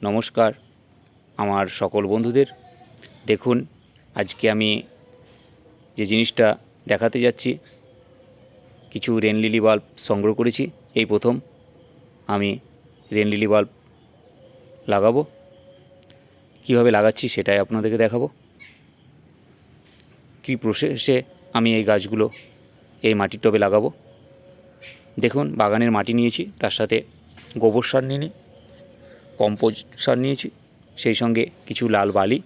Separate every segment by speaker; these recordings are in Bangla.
Speaker 1: নমস্কার আমার সকল বন্ধুদের। দেখুন, আজকে আমি যে জিনিসটা দেখাতে যাচ্ছি, কিছু রেন লিলি বাল্ব সংগ্রহ করেছি। এই প্রথম আমি রেন লিলি বাল্ব লাগাবো। কীভাবে লাগাচ্ছি সেটাই আপনাদেরকে দেখাবো। কী প্রসেসে আমি এই গাছগুলো এই মাটির টবে লাগাবো। দেখুন, বাগানের মাটি নিয়েছি, তার সাথে গোবর সার নিয়ে নিই, কম্পোস্ট সার নিয়েছি, সেই সঙ্গে কিছু লাল বালি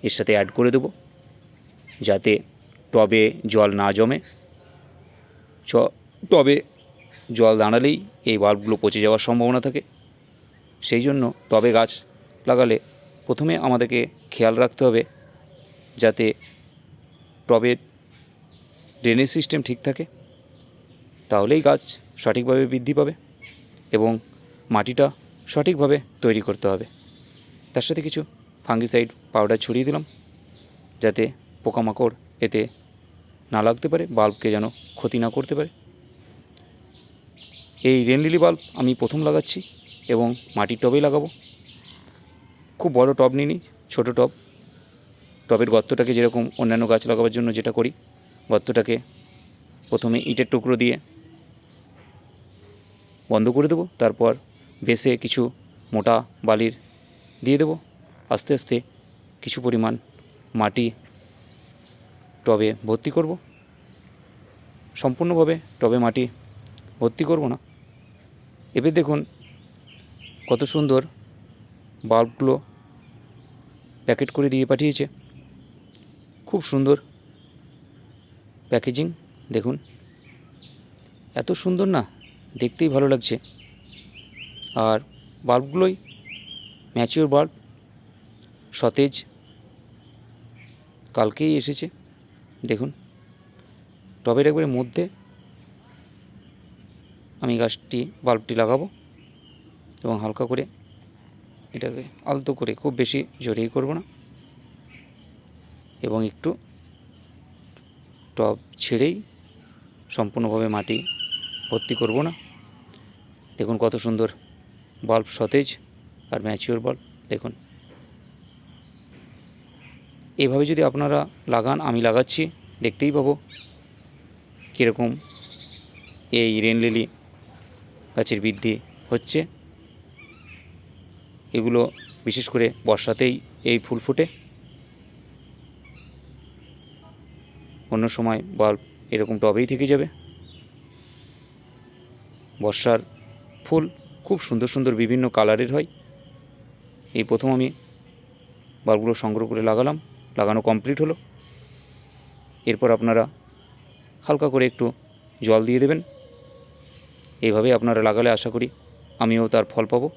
Speaker 1: এর সাথে অ্যাড করে দেবো, যাতে টবে জল না জমে। টবে জল দাঁড়ালেই এই বাল্বগুলো পচে যাওয়ার সম্ভাবনা থাকে। সেই জন্য টবে গাছ লাগালে প্রথমে আমাদেরকে খেয়াল রাখতে হবে যাতে টবের ড্রেনেজ সিস্টেম ঠিক থাকে, তাহলেই গাছ সঠিকভাবে বৃদ্ধি পাবে এবং মাটিটা সঠিকভাবে তৈরি করতে হবে। তার সাথে কিছু ফাঙ্গিসাইড পাউডার ছড়িয়ে দিলাম, যাতে পোকামাকড় এতে না লাগতে পারে, বাল্বকে যেন ক্ষতি না করতে পারে। এই রেন লিলি বাল্ব আমি প্রথম লাগাচ্ছি এবং মাটির টবেই লাগাবো। খুব বড় টব নিইনি, ছোটো টব। টবের গর্তটাকে যেরকম অন্যান্য গাছ লাগাবার জন্য যেটা করি, গর্তটাকে প্রথমে ইটের টুকরো দিয়ে বন্ধ করে দেবো, তারপর বেসে কিছু মোটা বালির দিয়ে দেবো। আস্তে আস্তে কিছু পরিমাণ মাটি টবে ভর্তি করব। সম্পূর্ণভাবে টবে মাটি ভর্তি করব না। এবার দেখুন কত সুন্দর বাল্বগুলো প্যাকেট করে দিয়ে পাঠিয়েছে। খুব সুন্দর প্যাকেজিং, দেখুন এত সুন্দর না, দেখতেই ভালো লাগছে। আর বাল্বগুলোই ম্যাচিওর বাল্ব, সতেজ, কালকেই এসেছে। দেখুন টবের একবারে মধ্যে আমি বাল্বটি লাগাবো এবং হালকা করে এটাকে আলতো করে, খুব বেশি জোরেই করব না, এবং একটু টব ছেড়েই সম্পূর্ণভাবে মাটি ভর্তি করব না। দেখুন কত সুন্দর বাল্ব, সতেজ আর ম্যাচিওর বাল্ব। দেখুন এভাবে যদি আপনারা লাগান, আমি লাগাচ্ছি, দেখতেই পাবো কীরকম এই রেন লিলি গাছের বৃদ্ধি হচ্ছে। এগুলো বিশেষ করে বর্ষাতেই এই ফুল ফোটে, অন্য সময় বাল্ব এরকম টবেই থেকে যাবে। বর্ষার ফুল খুব সুন্দর সুন্দর বিভিন্ন কালারের হয়। এই প্রথম আমি বাল্বগুলো সংগ্রহ করে লাগালাম, লাগানো কমপ্লিট হলো। এরপর আপনারা হালকা করে একটু জল দিয়ে দেবেন। এইভাবে আপনারা লাগালে আশা করি আমিও তার ফল পাবো।